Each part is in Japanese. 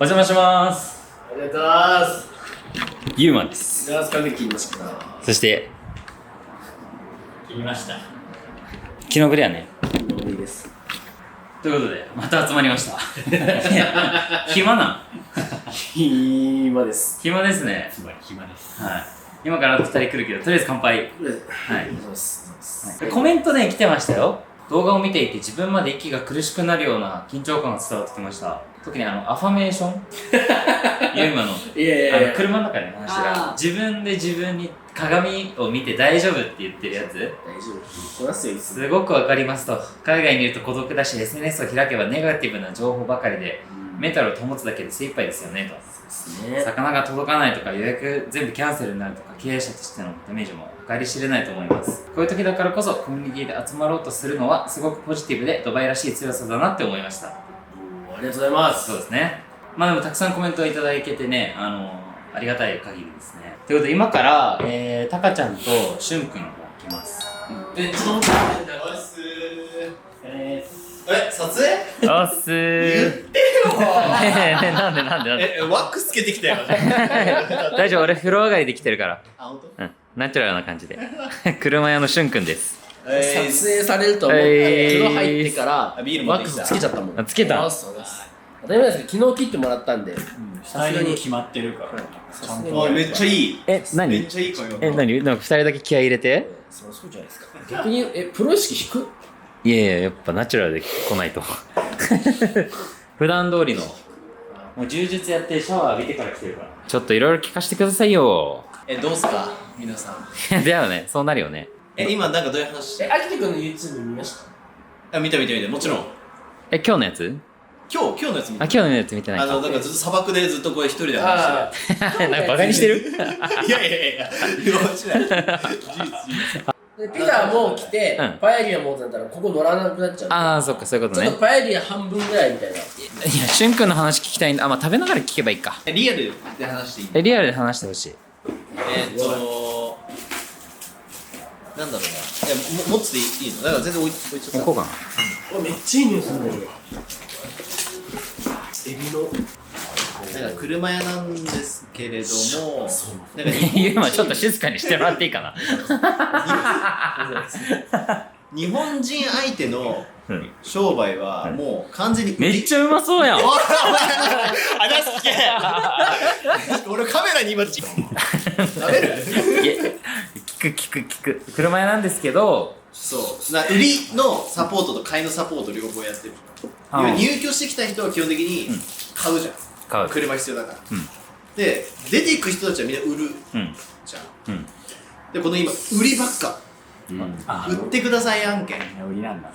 お邪魔します。ありがとうございます。ゆうまです。じゃあ、髪切りました。そして切りました。昨日ぶりやね。いいです。ということでまた集まりましたいや暇なん暇です。暇ですね。つまり暇です。はい。今から2人来るけど、とりあえず乾杯。はい。はい。コメントね来てましたよ。動画を見ていて自分まで息が苦しくなるような緊張感が伝わってきました。特にアファメーション今のいやいや車の中で話が自分で自分に鏡を見て大丈夫って言ってるやつ、大丈夫。こなすよ、いつも。すごくわかりますと。海外にいると孤独だし SNS を開けばネガティブな情報ばかりでメンタルを保つだけで精一杯ですよねと。そうですね。魚が届かないとか予約全部キャンセルになるとか経営者としてのダメージも計り知れないと思います。こういう時だからこそコミュニティで集まろうとするのはすごくポジティブでドバイらしい強さだなって思いました。ありがとうございます。そうですね。まあでもたくさんコメントをいただけてね、ありがたい限りですね。ということで今から、タカちゃんとしゅんくんが来ます。ちょっと待って。撮影おっすー。言ってよなんでワックスつけてきたよ。大丈夫、俺風呂上がりで来てるから。あ、ほんと？うん、ナチュラルな感じで。車屋のしゅんくんです。撮影されると思って風呂入ってからワックスつけちゃったもん。つけた。当たり前ですけど昨日切ってもらったんで、さすがに決まってるから。ちゃんと。めっちゃいい。何？めっちゃいい声。何？なんか2人だけ気合い入れて？そうじゃないですか。逆にプロ意識低く？いやいや、やっぱナチュラルで来ないと。普段通りの。もう柔術やってシャワー浴びてから来てるから。ちょっといろいろ聞かせてくださいよ。どうすか皆さん。だよね、そうなるよね。今なんかどういう話して？あきてくんの YouTube 見ました？見たもちろん。今日のやつ？今日のやつ見た。今日のやつ見てないか。なんかずっと砂漠でずっとこれ一人で話してる。なんかバカにしてる？いやしない。事実。ピザも来て、パエリアもってなったらここ乗らなくなっちゃう。ああ、そっか、そういうことね。ちょっとパエリア半分ぐらいみたいな。いや、しゅんくんの話聞きたいんだ。まあ食べながら聞けばいいか。リアルで話していい？リアルで話してほしい。なんだろうな。持ってていいの？だから全然置いちゃった。行こうかな。めっちゃいい匂いするんだけど。エビの。なんか車屋なんですけれども、ゆうまちょっと静かにしてもらっていいかな。日本人相手の商売はもう完全にめっちゃうまそうやん。俺カメラに今食べる？聞く。車屋なんですけど、そう売りのサポートと買いのサポート両方やってる。入居してきた人は基本的に買うじゃん。車必要だから。で出ていく人たちはみんな売るじゃん。でこの今売りばっか。売ってください案件。売りなんだ。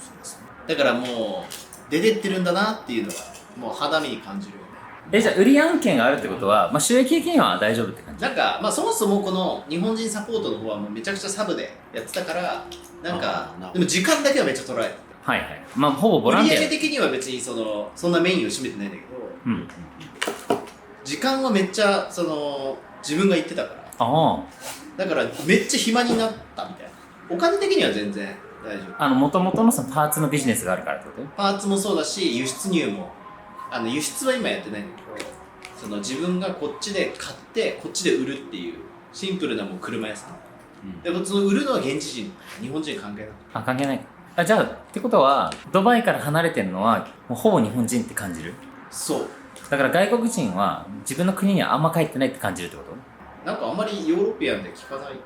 だからもう出てってるんだなっていうのがもう肌身に感じるよね。じゃあ売り案件があるってことは、まあ、収益的には大丈夫って感じ？なんかそもそもこの日本人サポートの方はもうめちゃくちゃサブでやってたからなんかでも時間だけはめっちゃ取られてた。はいはい。まあほぼボランティア。売上的には別にそんなメインを占めてないんだけど、時間はめっちゃ自分が言ってたから。だからめっちゃ暇になったみたいな。お金的には全然大丈夫。もともとのそのパーツのビジネスがあるからってこと？パーツもそうだし輸出入も輸出は今やってないんだけど、自分がこっちで買ってこっちで売るっていうシンプルなもう車屋さん、でもその売るのは現地人、日本人関係なく。関係ないか。じゃあってことはドバイから離れてるのはもうほぼ日本人って感じる？そうだから外国人は自分の国にはあんま帰ってないって感じるってこと？なんかあんまりヨーロピアンで聞かないけど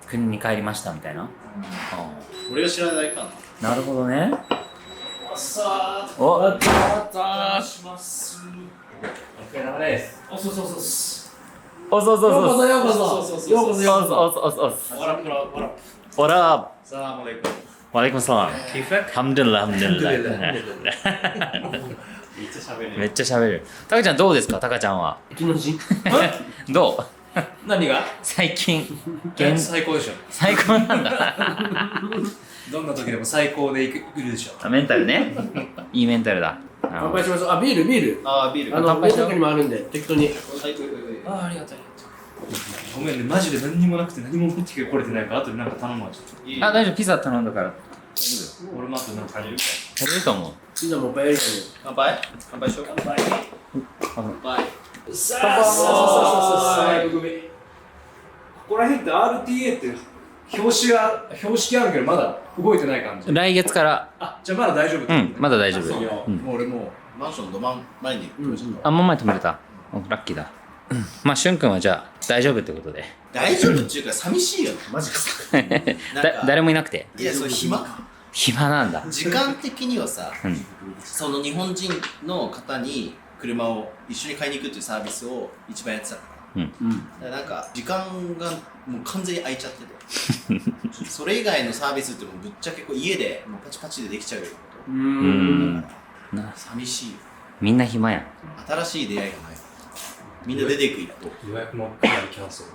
国に帰りましたみたいな。俺が知らないかな。なるほどね。さあおお願いします。お疲れ様です。そうおそうそうそう。ようこそ。ようこそ。オラサラムアレイクム。ワレイクムサラム。ハムドゥンラハムドゥンラ。めっちゃ喋る。タカちゃんどうですか？タカちゃんは。日本人？どう？何が？最近。最高でしょ。最高なんだ。どんな時でも最高でいるでしょ。メンタルね。いいメンタルだ。乾杯しましょう。ビール。ビール。乾杯した時にもあるんで適当に。ありがとう。ごめんね、マジで何にもなくて何も持ってきてこれてないから後でなんか頼むわ。大丈夫、ピザ頼んだから。俺もあとなんか足りるか。足りると思う。みんなもうバイエル乾杯乾杯しよう。乾杯。乾杯。さあ、ここら辺って RTA って標識あるけどまだ動いてない感じ。来月から。あ、じゃあまだ大丈夫。うん、まだ大丈夫。もう俺もうマンションのど真ん前に止めちゃった。あ、もう前止めれた。ラッキーだ。まあ、しゅんくんはじゃあ、大丈夫ってことで。大丈夫っていうか寂しいよね。マジか。誰もいなくて。いや、それ暇暇なんだ。時間的にはさ、うん。その日本人の方に車を一緒に買いに行くっていうサービスを一番やってたから。だからなんか時間がもう完全に空いちゃっててそれ以外のサービスってもうぶっちゃけこう家でもうパチパチでできちゃうようなこと。だから寂しいよ。みんな暇やん。新しい出会いがない。みんな出ていく一方。予約もかなりキャンセル。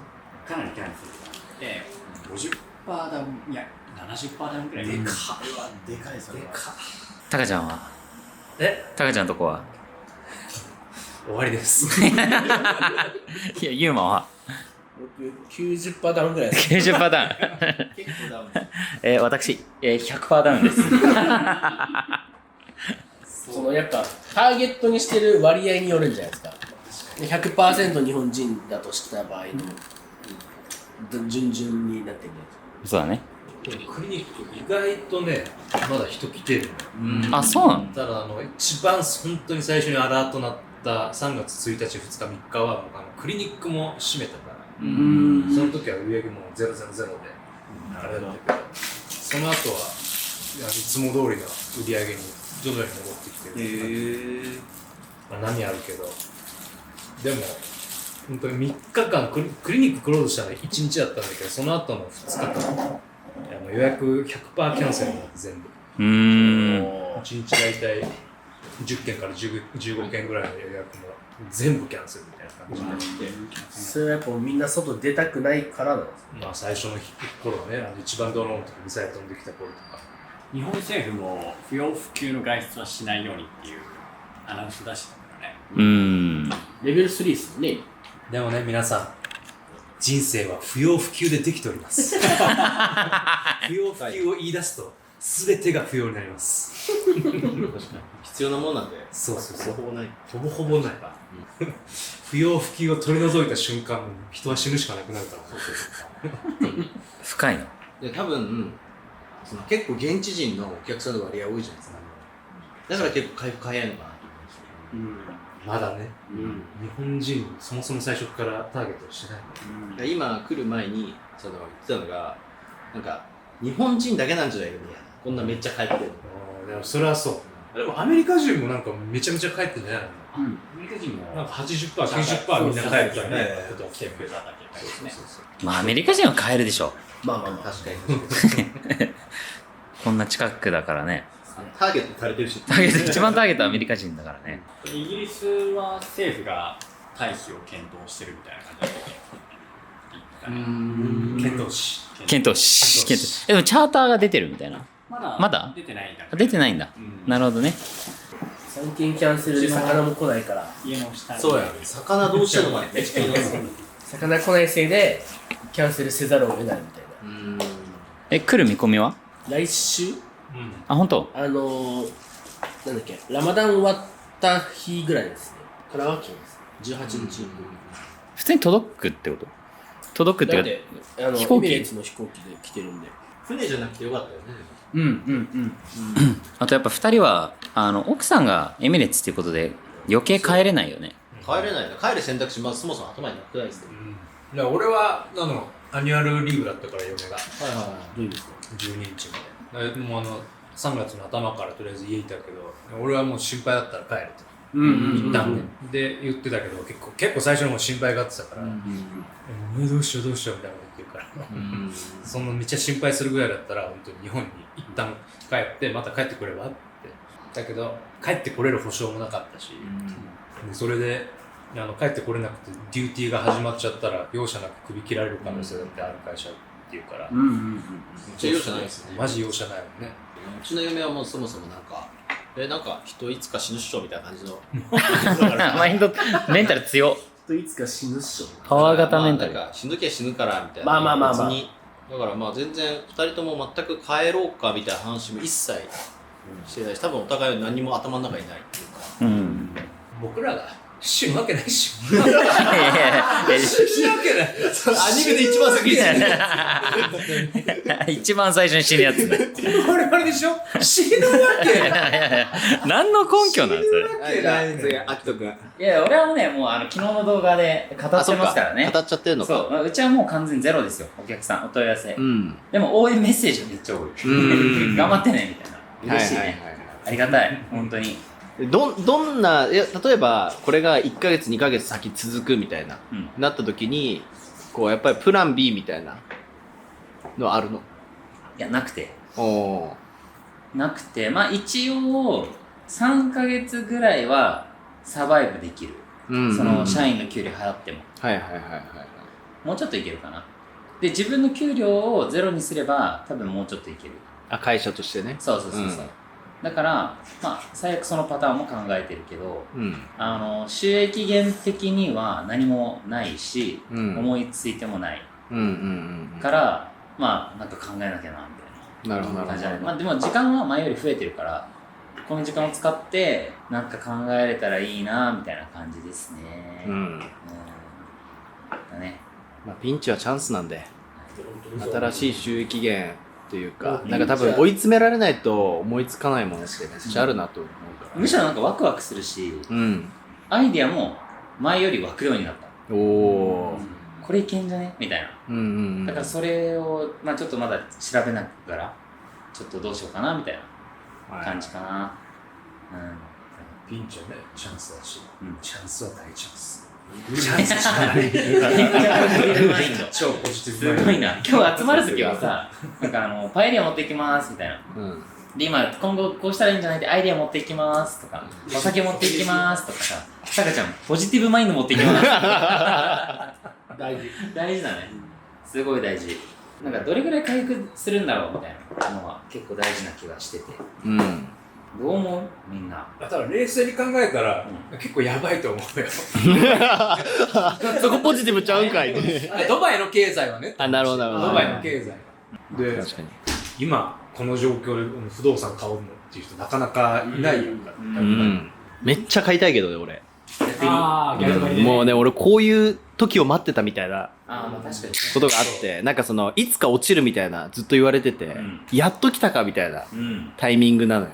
かなりキャンセルだ。50%ダウン、いや、70%ダウンくらい。でかいわ、でかいそれは。タカちゃんはタカちゃんとこは終わりです。いや、ユーマは僕 90% ダウンぐらいです。90%ダウン。結構ダウン。私、100% ダウンです。そのやっぱターゲットにしてる割合によるんじゃないですか。100% 日本人だとした場合の順々になってるんじゃないですか。そうだね。クリニック意外とね、まだ人来てるの。あ、そうなの？ただ一番本当に最初にアラートなった3月1日、2日、3日はクリニックも閉めたから、その時は売り上げも000で、あれだったけど、その後はいつも通りの売り上げに徐々に戻ってきてる。波あるけど、でも本当に3日間クリニッククローズしたの1日だったんだけど、その後の2日間予約 100% キャンセルになって全部。1日大体10件から15件ぐらいの予約も全部キャンセルみたいな感じになって、それはやっぱみんな外出たくないからなんですか。まあ最初の頃ね、一番ドローンとかミサイル飛んできた頃とか。日本政府も不要不急の外出はしないようにっていうアナウンス出してたからね。レベル3ですよね。でもね、皆さん、人生は不要不急でできております。不要不急を言い出すと、全てが不要になります。必要なもんなんで。そう。ほぼない。ほぼほぼない。不要不急を取り除いた瞬間、人は死ぬしかなくなるから。深いの。で、多分、その結構現地人のお客さんの割合多いじゃないですか。だから結構回復早いのかなと思います。まだね、日本人そもそも最初からターゲットしてない。今来る前にその言ってたのが、なんか日本人だけなんじゃないかみたいな。こんなめっちゃ帰ってるの。でもそれはそう。でもアメリカ人もなんかめちゃめちゃ帰ってんじゃないの？アメリカ人もなんか 80%、90% みんな帰ってたね。来てくれただけですね。まあ、アメリカ人は買えるでしょ。まあ確かに。こんな近くだからね。ターゲットされてるし。一番ターゲットはアメリカ人だからね。イギリスは政府が退避を検討してるみたいな感じだったっけ？検討し。でもチャーターが出てるみたいな。まだ出てないんだ。出てないんだ。なるほどね。3件キャンセルで魚も来ないから。家の下に。そうやね。魚どうしてるのかね。魚来ないせいでキャンセルせざるを得ないみたいな。来る見込みは？来週？あ、本当？なんだっけ、ラマダン終わった日ぐらいですね。からは来ます。18日。普通に届くってこと？届くってか、飛行機？エミレーツの飛行機で来てるんで。船じゃなくてよかったよね。あとやっぱ2人は奥さんがエミレッツっていうことで余計帰れないよね。帰れないな。帰る選択肢まずそもそも頭になってないですね。俺はアニュアルリーブだったから嫁がどういうですか12日まで。もう3月の頭からとりあえず家いたけど、俺はもう心配だったら帰ると。一旦ね。で言ってたけど、結構最初の方心配がってたから、どうしようみたいなこと言ってるから、そのめっちゃ心配するぐらいだったら本当に日本に一旦帰ってまた帰ってくればって。だけど帰ってこれる保証もなかったし、でそれで帰ってこれなくてデューティーが始まっちゃったら容赦なく首切られる可能性だってある会社っていうから、めっちゃ容赦ないですね。マジ容赦ないもんね。うちの嫁はもうそもそもなんか人いつか死ぬっしょみたいな感じのマインドメンタル強っ。いつか死ぬっしょ。パワー型メンタル。なんか死ぬきゃ死ぬからみたいな。まあ。別にだからまあ全然2人とも全く帰ろうかみたいな話も一切してないし、多分お互い何も頭の中にないっていうか、うん。僕らが死ぬわけないっしょ。いやいやいや死ぬわけない。アニメで一番先に死ぬ一番最初に死ぬやつね。我々でしょ死ぬわけ何の根拠なんそれ。はい、じゃあ次アキト君。いや俺はもうね、もう昨日の動画で語ってますからね。語っちゃってるのか。そう、うちはもう完全にゼロですよ、お客さん、お問い合わせ。うん。でも応援メッセージめっちゃ多い。頑張ってねみたいな。嬉しいね。ありがたい、本当に。どんな、例えばこれが1ヶ月2ヶ月先続くみたいな、なった時にこうやっぱりプラン B みたいなのあるの？いや、なくて。なくて、まあ一応3ヶ月ぐらいはサバイブできる。その社員の給料払っても。もうちょっといけるかな。で、自分の給料をゼロにすれば多分もうちょっといける。会社としてね。そう。だから、まあ、最悪そのパターンも考えてるけど、収益源的には何もないし、思いついてもないから、まあ、なんか考えなきゃな、みたいな感じじゃない。まあ、でも時間は前より増えてるから、この時間を使って、なんか考えれたらいいな、みたいな感じですね。だね。まあ、ピンチはチャンスなんで、新しい収益源、っていうか、なんか多分追い詰められないと思いつかないものってめっちゃあるなと思うから、むしろなんかワクワクするし、アイディアも前より湧くようになった。これいけんじゃねみたいな。だからそれを、まあちょっとまだ調べながら、ちょっとどうしようかなみたいな感じかな。ピンチはね、チャンスだし、チャンスは大チャンス。チャンスじゃない。超ポジティブマインド。すごいな。今日集まるときはさ、なんかパエリア持っていきますみたいな。で、今後こうしたらいいんじゃないってアイディア持っていきますとか、お酒持っていきますとかさ、さかちゃん、ポジティブマインド持っていきます。大事だね。すごい大事。なんかどれぐらい回復するんだろうみたいなのは結構大事な気がしてて。どう思うみんな。だから冷静に考えたら、結構やばいと思うよ。そこポジティブちゃうんかいね。ドバイの経済はね。なるほど。ドバイの経済で、確かに今この状況で不動産買うのっていう人なかなかいないよ。めっちゃ買いたいけどね、俺。もうね、俺こういう時を待ってたみたいなことがあって、なんかいつか落ちるみたいなずっと言われてて、やっと来たかみたいなタイミングなのよ。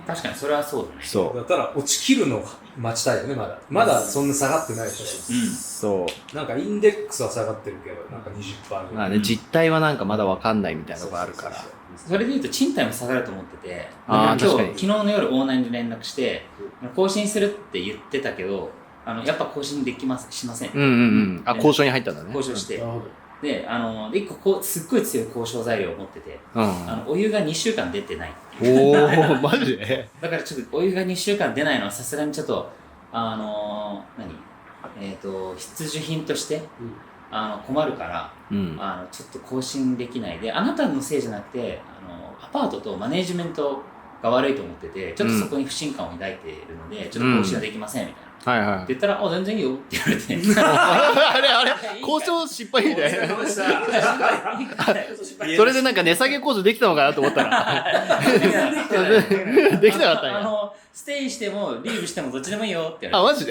確かにそれはそうだね。そうだから落ちきるのを待ちたいよね。まだそんな下がってないし、そうなんかインデックスは下がってるけど、なんか 20% ぐらい。まあね、実態はなんかまだわかんないみたいなのがあるから。それでいうと賃貸も下がると思ってて、昨日の夜オーナーに連絡して更新するって言ってたけど、やっぱ更新しません。交渉に入ったんだね。交渉して。で、一個すっごい強い交渉材料を持ってて、お湯が2週間出てないっていう。マジで？だからちょっとお湯が2週間出ないのはさすがにちょっと、必需品として、困るから、ちょっと更新できないで、あなたのせいじゃなくて、アパートとマネージメントが悪いと思ってて、ちょっとそこに不信感を抱いているので、ちょっと更新はできませんみたいな。って言ったら、全然いいよって言われて。あれ交渉失敗みたいな。それでなんか値下げ交渉できたのかなと思ったら。できなかったんや。ステイしてもリーブしてもどっちでもいいよって言われて。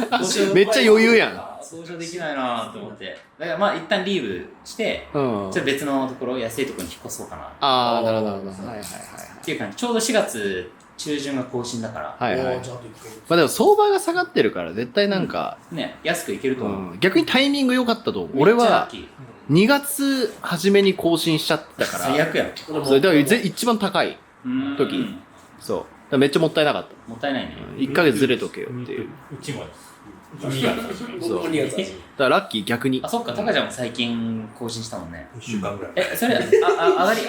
マジで？めっちゃ余裕やん。交渉できないなと思って。だからまあ一旦リーブして、ちょっと別のところ、安いところに引っ越そうかな。なるほど。っていう感じ。ちょうど4月中旬が更新だから。まあでも相場が下がってるから絶対なんかね、安くいけると思う。逆にタイミング良かったと思う。俺は2月初めに更新しちゃってたから。最悪やん。それだから一番高い時。そう。めっちゃもったいなかった。もったいないね。1ヶ月ずれとけよっていう。うちもです。そう。だからラッキー逆に。そっか、タカちゃんも最近更新したもんね。1週間ぐらい。それ上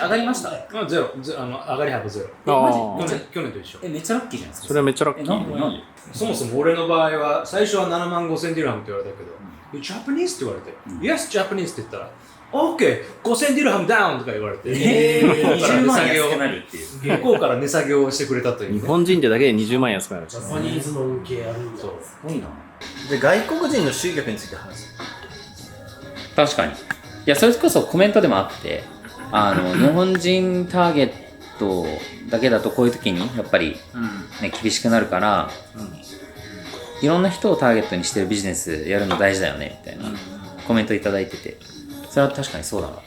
がりました？ゼロ。上がり幅ゼロ。去年と一緒。めっちゃラッキーじゃないですか。それはめっちゃラッキー。なんで？そもそも俺の場合は最初は75,000ディルハムって言われたけど、Japanese って言われて、Yes Japanese って言ったら、OK、5,000ディルハムダウンとか言われて、20万安くなるっていう。向こうから値下げをしてくれたという。日本人ってだけで20万安くなる。ジャパニーズの受けあるんだ。すごいな。で、外国人の集客について話す。確かに。いや、それこそコメントでもあって、日本人ターゲットだけだとこういう時にやっぱり、ね、厳しくなるから、いろんな人をターゲットにしてるビジネスやるの大事だよねみたいなコメントいただいてて、それは確かにそうだなっ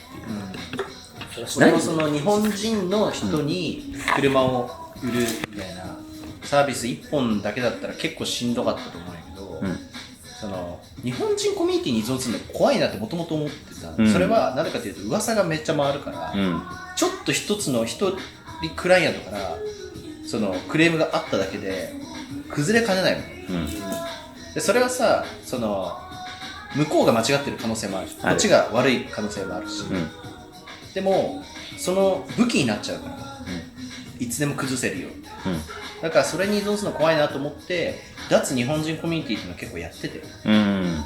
ていう。それもその日本人の人に車を売るみたいなサービス1本だけだったら結構しんどかったと思うんやけど、その日本人コミュニティに依存するの怖いなってもともと思ってた、それはなぜかというと噂がめっちゃ回るから、ちょっと一つの一人クライアントからそのクレームがあっただけで崩れかねないもん、でそれはさ、その向こうが間違ってる可能性もあるし、こっちが悪い可能性もあるし、でもその武器になっちゃうから、いつでも崩せるよ、だからそれに依存するの怖いなと思って脱日本人コミュニティっていうのを結構やってて、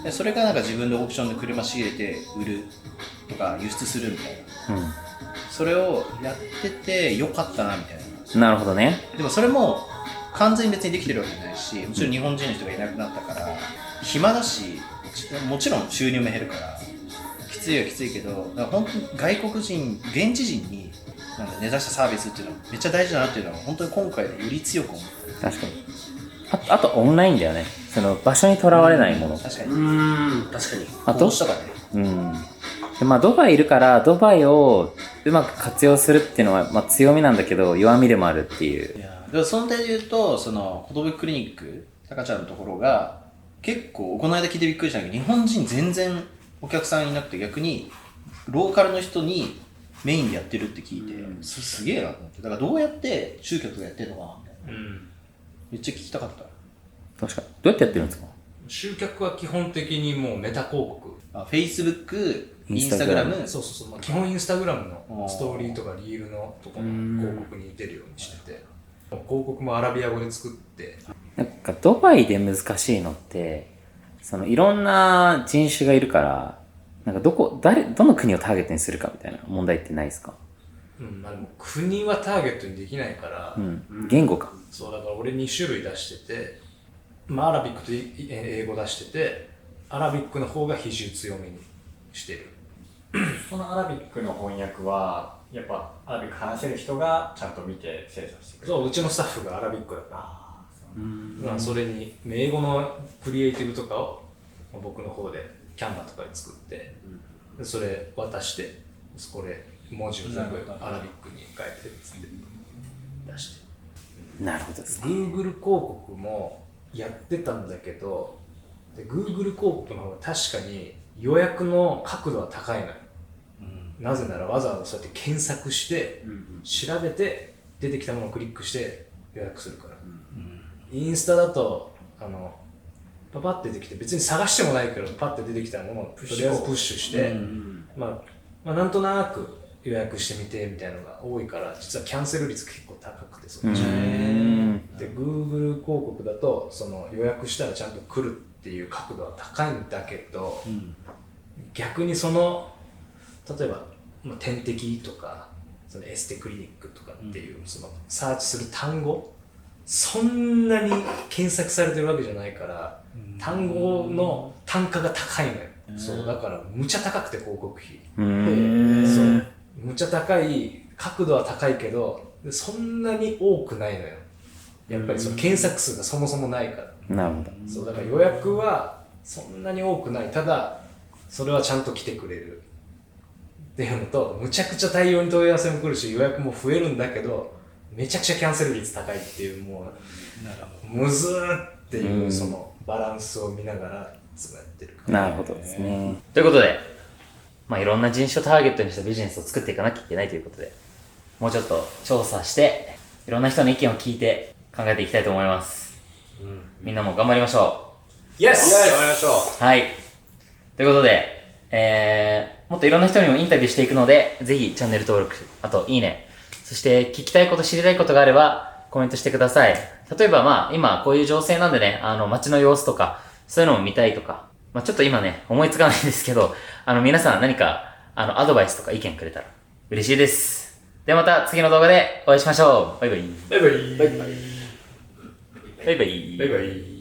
でそれがなんか自分でオークションで車仕入れて売るとか輸出するみたいな、それをやっててよかったなみたいな。なるほどね。でもそれも完全に別にできてるわけじゃないし、もちろん日本人の人がいなくなったから暇だし、もちろん収入も減るからきついはきついけど、だから本当に外国人現地人になんか根ざしたサービスっていうのはめっちゃ大事だなっていうのは本当に今回でより強く思った。確かに。あとオンラインだよね。その場所にとらわれないもの。確かに。確かに。あととかね。でまあドバイいるからドバイをうまく活用するっていうのはまあ強みなんだけど弱みでもあるっていう。いやでもその点で言うと、そのフォトブッククリニックタカちゃんのところが結構この間聞いてびっくりしたけど、日本人全然お客さんいなくて逆にローカルの人にメインでやってるって聞いて、すげえなと思って。だからどうやって集客がやってるのかなみたいな、めっちゃ聞きたかった。確かに。どうやってやってるんですか？集客は基本的にもうメタ広告、Facebook、インスタグラム、そう、まあ、基本インスタグラムのストーリーとかリールのところの広告に出るようにしてて、広告もアラビア語で作って。なんかドバイで難しいのってそのいろんな人種がいるからなんかどの国をターゲットにするかみたいな問題ってないですか？まあでも国はターゲットにできないから、言語か。そうだから俺2種類出してて、まあアラビックと英語出してて、アラビックの方が比重強めにしてる。そのアラビックの翻訳はやっぱアラビック話せる人がちゃんと見て精査してくれる。そう、うちのスタッフがアラビックだから、まあそれに英語のクリエイティブとかを僕の方でキャンバとかで作って、それ渡して、これ文字を全部アラビックに変えてつって出して。なるほどですね。 Google 広告もやってたんだけど、で Google 広告の方が確かに予約の角度は高いのよ、なぜならわざわざそうやって検索して、調べて出てきたものをクリックして予約するから、インスタだとパパって出てきて別に探してもないけどパッて出てきたものをとりあえずプッシュして、まあなんとなく予約してみてみたいなのが多いから、実はキャンセル率結構高くて、そっちで Google 広告だとその予約したらちゃんと来るっていう角度は高いんだけど、逆にその例えば、点滴とかそのエステクリニックとかっていう、そのサーチする単語、そんなに検索されてるわけじゃないから、単語の単価が高いのよ、そうだからむちゃ高くて広告費、そうむちゃ高い、角度は高いけどそんなに多くないのよ、やっぱりその検索数がそもそもないから。なるほど。そうだから予約はそんなに多くない、ただそれはちゃんと来てくれるっていうのと、むちゃくちゃ対応に問い合わせも来るし予約も増えるんだけどめちゃくちゃキャンセル率高いっていう、もうむずーっていうそのバランスを見ながらいつもやってるから。なるほどですね。ということで、いろんな人種をターゲットにしたビジネスを作っていかなきゃいけないということで、もうちょっと調査していろんな人の意見を聞いて考えていきたいと思います。みんなも頑張りましょう。イエス！頑張りましょう。はい。ということで、もっといろんな人にもインタビューしていくので、ぜひチャンネル登録、あといいね、そして聞きたいこと、知りたいことがあればコメントしてください。例えば今こういう情勢なんでね、街の様子とか、そういうのも見たいとか、ちょっと今ね、思いつかないんですけど、皆さん何か、アドバイスとか意見くれたら嬉しいです。ではまた次の動画でお会いしましょう。バイバイ。バイバイ。バイバイ。バイバイ。バイバイ。